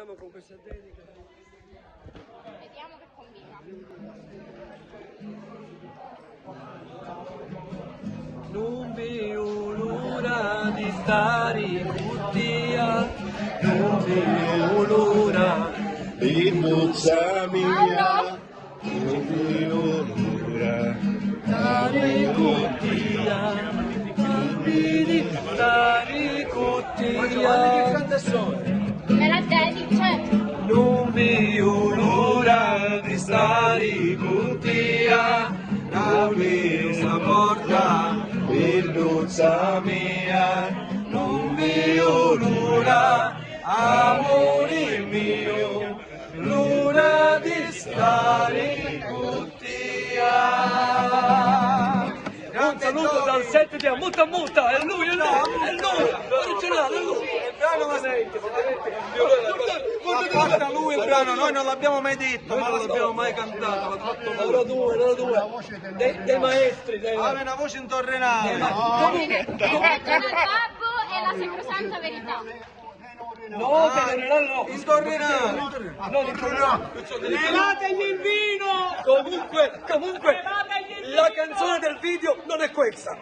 iniziamo con questa dedica. Vediamo che combina. Non vedo l'ora di stare con te, non vedo l'ora di muzza mia, non vedo l'ora stare con te, di stare con te. Me la dedichi, certo. Non vedo l'ora di stare con te, apri la porta di muzza mia, non vedo l'ora, amore mio, l'ora di stare con te. Un saluto dal set di Multa a Multa, è lui, originale, è lui. Guarda lui il brano, noi non l'abbiamo mai detto, Non l'abbiamo mai cantato, l'ha fatto loro due, dei maestri. aveva una voce intorrenale. È il babbo e la sacrosanta verità. No, no. Intorrenale. Levategli il vino! Comunque, la canzone del video non è questa.